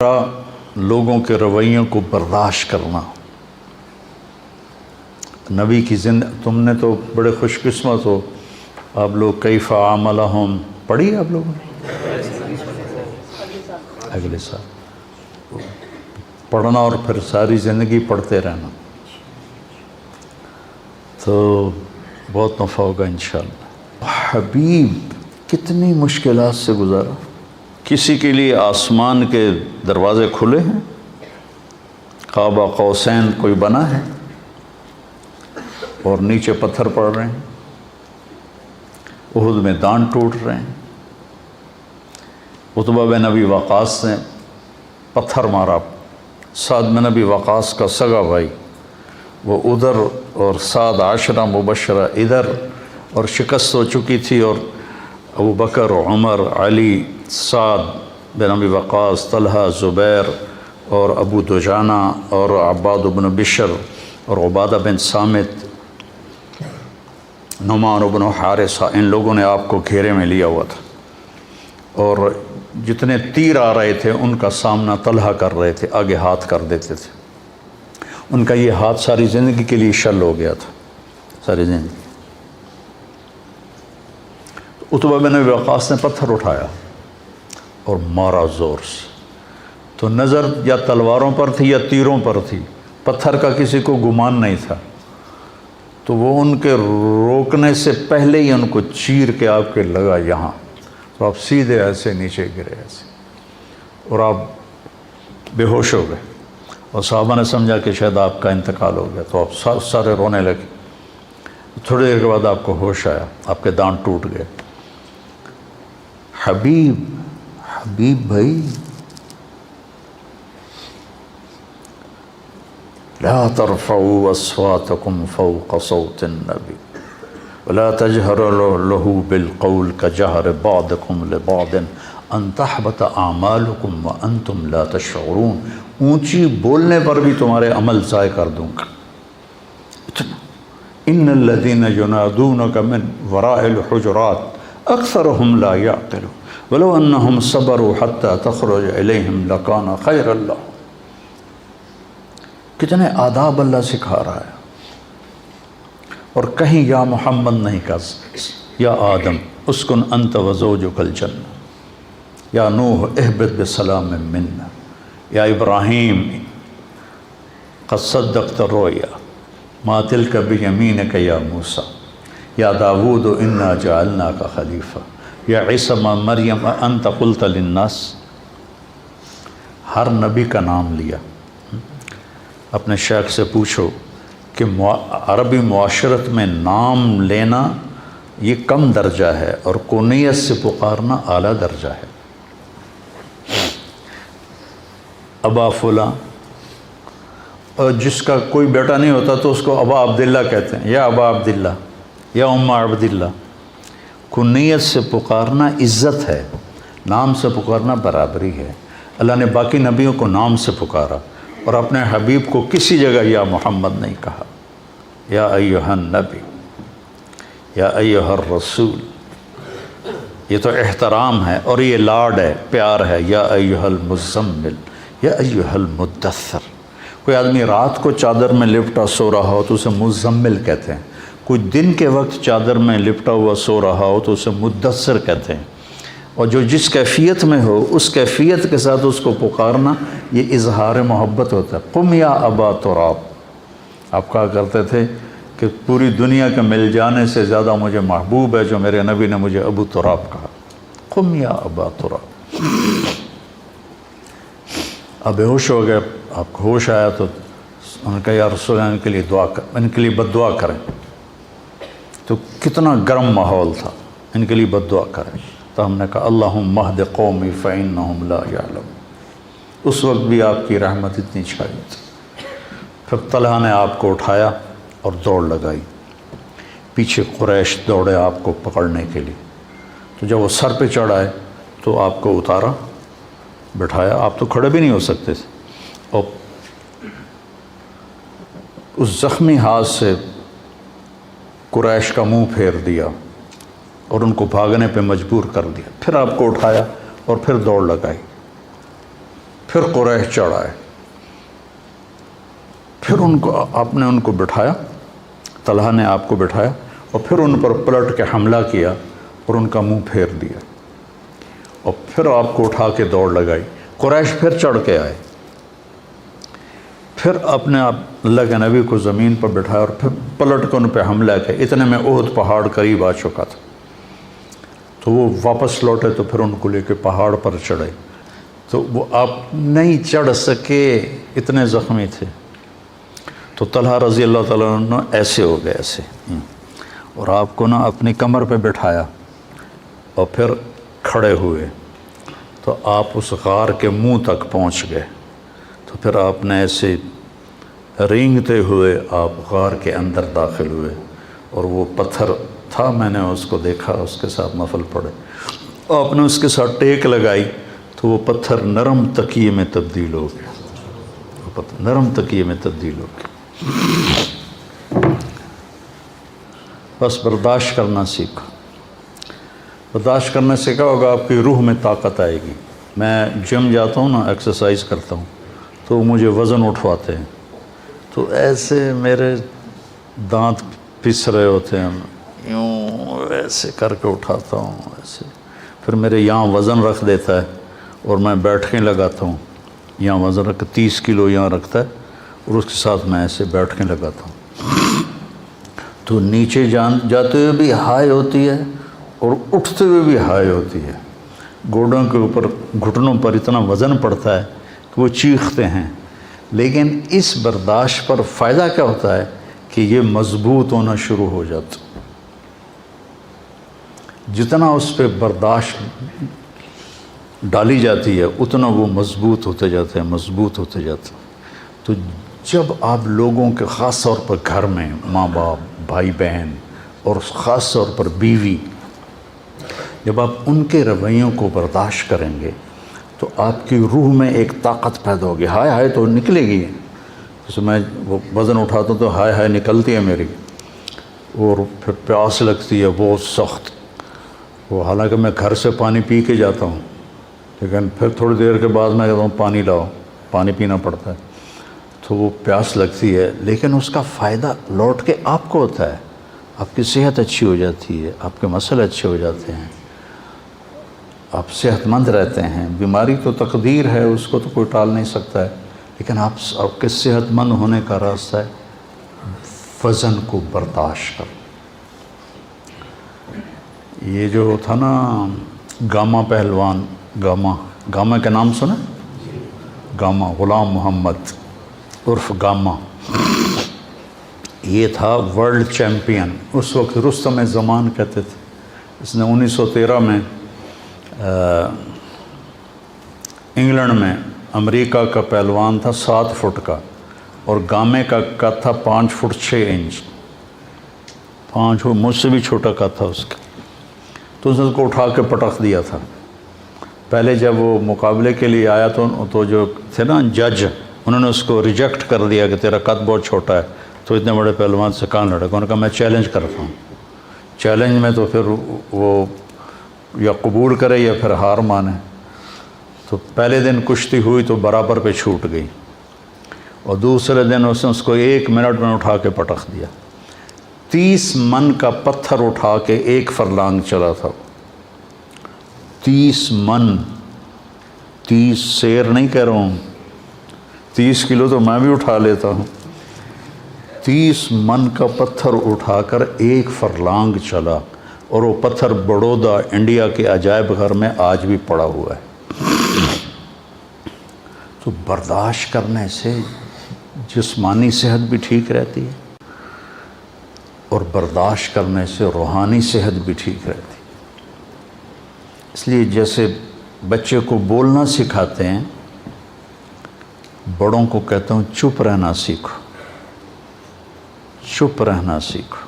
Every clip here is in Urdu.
لوگوں کے رویوں کو برداشت کرنا۔ نبی کی تم نے تو بڑے خوش قسمت ہو، آپ لوگ کیف عاملہم پڑھی آپ لوگوں نے اگلے سال پڑھنا اور پھر ساری زندگی پڑھتے رہنا تو بہت نفع ہوگا انشاءاللہ۔ حبیب کتنی مشکلات سے گزارا، کسی کے لیے آسمان کے دروازے کھلے ہیں، قاب قوسین کوئی بنا ہے اور نیچے پتھر پڑ رہے ہیں، احد میں دان ٹوٹ رہے ہیں، عتبہ بن ابی وقاص نے پتھر مارا، سعد بن ابی وقاص کا سگا بھائی وہ ادھر اور سعد عشرہ مبشرہ ادھر، اور شکست ہو چکی تھی، اور ابو بکر، عمر، علی، سعد بن ابی وقاص، طلحہ، زبیر اور ابو دجانہ اور عباد بن بشر اور عبادہ بن صامت، نعمان بن حارثہ، ان لوگوں نے آپ کو گھیرے میں لیا ہوا تھا، اور جتنے تیر آ رہے تھے ان کا سامنا طلحہ کر رہے تھے، آگے ہاتھ کر دیتے تھے، ان کا یہ ہاتھ ساری زندگی کے لیے شل ہو گیا تھا، ساری زندگی۔ عتبہ بن ابی وقاص نے پتھر اٹھایا اور مارا زور سے، تو نظر یا تلواروں پر تھی یا تیروں پر تھی، پتھر کا کسی کو گمان نہیں تھا، تو وہ ان کے روکنے سے پہلے ہی ان کو چیر کے آپ کے لگا یہاں، تو آپ سیدھے ایسے نیچے گرے ایسے، اور آپ بے ہوش ہو گئے، اور صحابہ نے سمجھا کہ شاید آپ کا انتقال ہو گیا، تو آپ سارے رونے لگے۔ تھوڑی دیر کے بعد آپ کو ہوش آیا، آپ کے دانت ٹوٹ گئے۔ حبیب بھائی، لا ترفعوا اصواتكم فوق صوت النبي ولا تجهروا له بالقول كجهر بعضكم لبعض ان تحبط اعمالكم وانتم لا تشعرون، اونچی بولنے پر بھی تمہارے عمل ضائع کر دوں گا اتنا۔ ان الذين ينادونك من وراء الحجرات اکثرهم لا يعقلون ولو انهم صبروا حتى تخرج اليهم لكان خيرا لهم۔ کتنے آداب اللہ سکھا رہا ہے، اور کہیں یا محمد نہیں کہا، یا آدم اسکن انت وزوجک الجنہ، یا نوح اہبط بسلام منا، یا ابراہیم قد صدقت الرؤیا ما تلک بیمینک یا موسیٰ، یا داود انا جعلناک خلیفہ، یا عیسی مریم انت قلت للناس۔ ہر نبی کا نام لیا۔ اپنے شیخ سے پوچھو کہ عربی معاشرت میں نام لینا یہ کم درجہ ہے اور کونیت سے پکارنا اعلیٰ درجہ ہے۔ ابا فلاں، اور جس کا کوئی بیٹا نہیں ہوتا تو اس کو ابا عبداللہ کہتے ہیں، یا ابا عبداللہ، یا ام عبداللہ۔ کنیت سے پکارنا عزت ہے، نام سے پکارنا برابری ہے۔ اللہ نے باقی نبیوں کو نام سے پکارا، اور اپنے حبیب کو کسی جگہ یا محمد نہیں کہا، یا ایہا النبی، یا ایہا الرسول۔ یہ تو احترام ہے اور یہ لاڈ ہے، پیار ہے، یا ایہا المزمل، یا ایہا المدثر۔ کوئی آدمی رات کو چادر میں لپٹا سو رہا ہو تو اسے مزمل کہتے ہیں، کوئی دن کے وقت چادر میں لپٹا ہوا سو رہا ہو تو اسے مدثر کہتے ہیں، اور جو جس کیفیت میں ہو اس کیفیت کے ساتھ اس کو پکارنا یہ اظہار محبت ہوتا ہے۔ قم یا ابا تراب، آپ کہا کرتے تھے کہ پوری دنیا کے مل جانے سے زیادہ مجھے محبوب ہے جو میرے نبی نے مجھے ابو تراب کہا۔ قم یا ابا تراب۔ اب بے ہوش ہو گئے، آپ کو ہوش آیا تو انہوں نے کہا یا رسول اللہ ان کے لیے دعا کر، ان کے لیے بد دعا کریں، تو کتنا گرم ماحول تھا، ان کے لیے بد دعا کریں، تو ہم نے کہا اللہم اہد قومی فإنہم لا یعلمون۔ اس وقت بھی آپ کی رحمت اتنی چھائی تھی۔ پھر طلحہ نے آپ کو اٹھایا اور دوڑ لگائی، پیچھے قریش دوڑے آپ کو پکڑنے کے لیے، تو جب وہ سر پہ چڑھ آئے تو آپ کو اتارا، بٹھایا، آپ تو کھڑے بھی نہیں ہو سکتے تھے، اور اس زخمی ہاتھ سے قریش کا منہ پھیر دیا اور ان کو بھاگنے پہ مجبور کر دیا، پھر آپ کو اٹھایا اور پھر دوڑ لگائی۔ پھر قریش چڑھ آئے، پھر آپ نے ان کو بٹھایا، طلحہ نے آپ کو بٹھایا اور پھر ان پر پلٹ کے حملہ کیا اور ان کا منہ پھیر دیا، اور پھر آپ کو اٹھا کے دوڑ لگائی۔ قریش پھر چڑھ کے آئے، پھر اپنے اللہ کے نبی کو زمین پر بٹھایا اور پھر پلٹ کے ان پہ حملہ کیا۔ اتنے میں احد پہاڑ قریب آ چکا تھا، تو وہ واپس لوٹے تو پھر ان کو لے کے پہاڑ پر چڑھے، تو وہ آپ نہیں چڑھ سکے، اتنے زخمی تھے۔ تو طلحہ رضی اللہ تعالیٰ عنہ ایسے ہو گئے، ایسے، اور آپ کو نا اپنی کمر پہ بٹھایا اور پھر کھڑے ہوئے، تو آپ اس غار کے منہ تک پہنچ گئے، تو پھر آپ نے ایسے رینگتے ہوئے آپ غار کے اندر داخل ہوئے، اور وہ پتھر تھا، میں نے اس کو دیکھا، اس کے ساتھ نفل پڑھے، آپ نے اس کے ساتھ ٹیک لگائی تو وہ پتھر نرم تکیے میں تبدیل ہو گیا، وہ پتھر نرم تکیے میں تبدیل ہو گیا۔ بس برداشت کرنا سیکھو، برداشت کرنے سے کیا ہوگا، آپ کی روح میں طاقت آئے گی۔ میں جم جاتا ہوں نا، ایکسرسائز کرتا ہوں، تو مجھے وزن اٹھواتے ہیں، تو ایسے میرے دانت پس رہے ہوتے ہیں، یوں ایسے کر کے اٹھاتا ہوں ایسے، پھر میرے یہاں وزن رکھ دیتا ہے اور میں بیٹھنے لگاتا ہوں، یہاں وزن رکھ 30 کلو یہاں رکھتا ہے اور اس کے ساتھ میں ایسے بیٹھنے لگاتا ہوں، تو نیچے جاتے ہوئے بھی ہائی ہوتی ہے اور اٹھتے ہوئے بھی ہائی ہوتی ہے، گوڑوں کے اوپر گھٹنوں پر اتنا وزن پڑتا ہے کہ وہ چیختے ہیں، لیکن اس برداشت پر فائدہ کیا ہوتا ہے کہ یہ مضبوط ہونا شروع ہو جاتا، جتنا اس پہ برداشت ڈالی جاتی ہے اتنا وہ مضبوط ہوتے جاتے ہیں، مضبوط ہوتے جاتے ہیں۔ تو جب آپ لوگوں کے خاص طور پر گھر میں ماں باپ، بھائی بہن اور خاص طور پر بیوی، جب آپ ان کے رویوں کو برداشت کریں گے تو آپ کی روح میں ایک طاقت پیدا ہوگی، ہائے ہائے تو نکلے گی، جیسے میں وہ وزن اٹھاتا ہوں تو ہائے ہائے نکلتی ہے میری، اور پھر پیاس لگتی ہے بہت سخت، وہ حالانکہ میں گھر سے پانی پی کے جاتا ہوں، لیکن پھر تھوڑی دیر کے بعد میں کہتا ہوں پانی لاؤ، پانی پینا پڑتا ہے، تو وہ پیاس لگتی ہے، لیکن اس کا فائدہ لوٹ کے آپ کو ہوتا ہے، آپ کی صحت اچھی ہو جاتی ہے، آپ کے مسئلے اچھے ہو جاتے ہیں، آپ صحت مند رہتے ہیں۔ بیماری تو تقدیر ہے، اس کو تو کوئی ٹال نہیں سکتا ہے، لیکن آپ کے صحت مند ہونے کا راستہ ہے وزن کو برداشت کر۔ یہ جو تھا نا گاما پہلوان، گاما کے نام سنا؟ گاما، غلام محمد عرف گاما، یہ تھا ورلڈ چیمپئن، اس وقت رستم زمان کہتے تھے۔ اس نے 1913 میں انگلینڈ میں، امریکہ کا پہلوان تھا 7 فٹ کا، اور گامے کا قد تھا 5 فٹ 6 انچ، 5 فٹ، مجھ سے بھی چھوٹا قد تھا اس کا، تو اس نے اس کو اٹھا کے پٹخ دیا تھا۔ پہلے جب وہ مقابلے کے لیے آیا تو جو تھے نا جج، انہوں نے اس کو ریجیکٹ کر دیا کہ تیرا قد بہت چھوٹا ہے، تو اتنے بڑے پہلوان سے کہاں لڑے گا؟ انہوں نے کہا میں چیلنج کرتا ہوں۔ چیلنج میں تو پھر وہ یا قبول کرے یا پھر ہار مانے۔ تو پہلے دن کشتی ہوئی تو برابر پہ چھوٹ گئی، اور دوسرے دن اس نے اس کو 1 منٹ میں اٹھا کے پٹخ دیا۔ 30 من کا پتھر اٹھا کے 1 فرلانگ چلا تھا، 30 من، 30 سیر نہیں کہہ رہا ہوں، 30 کلو تو میں بھی اٹھا لیتا ہوں، 30 من کا پتھر اٹھا کر 1 فرلانگ چلا، اور وہ پتھر بڑودہ انڈیا کے عجائب گھر میں آج بھی پڑا ہوا ہے۔ تو برداشت کرنے سے جسمانی صحت بھی ٹھیک رہتی ہے، اور برداشت کرنے سے روحانی صحت بھی ٹھیک رہتی ہے۔ اس لیے جیسے بچے کو بولنا سکھاتے ہیں، بڑوں کو کہتا ہوں چپ رہنا سیکھو، چپ رہنا سیکھو۔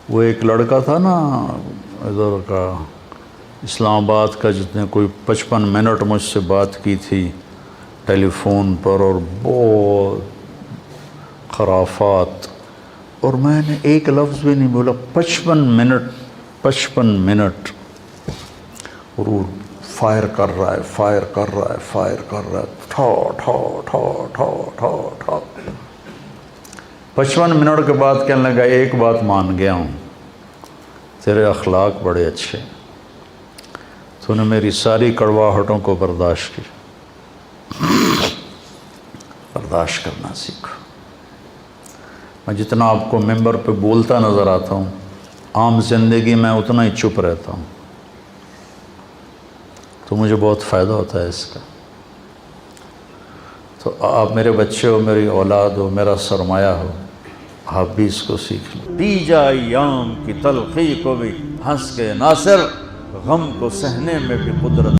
وہ ایک لڑکا تھا نا ادھر کا، اسلام آباد کا، جس نے کوئی 55 منٹ مجھ سے بات کی تھی ٹیلی فون پر، اور بہت خرافات، اور میں نے ایک لفظ بھی نہیں بولا، 55 منٹ، اور وہ فائر کر رہا ہے، فائر کر رہا ہے، فائر کر رہا ہے، ٹھو ٹھو ٹھو ٹھو ٹھو ٹھو۔ 55 منٹ کے بعد کہنے لگا ایک بات مان گیا ہوں، تیرے اخلاق بڑے اچھے، تو نے میری ساری کڑواہٹوں کو برداشت کی، برداشت کرنا سیکھو۔ میں جتنا آپ کو ممبر پہ بولتا نظر آتا ہوں، عام زندگی میں اتنا ہی چپ رہتا ہوں، تو مجھے بہت فائدہ ہوتا ہے اس کا۔ تو آپ میرے بچے ہو، میری اولاد ہو، میرا سرمایہ ہو، آپ بھی اس کو سیکھ لیں۔ پی جا ایام کی تلخی کو بھی ہنس کے ناصر، غم کو سہنے میں بھی قدرت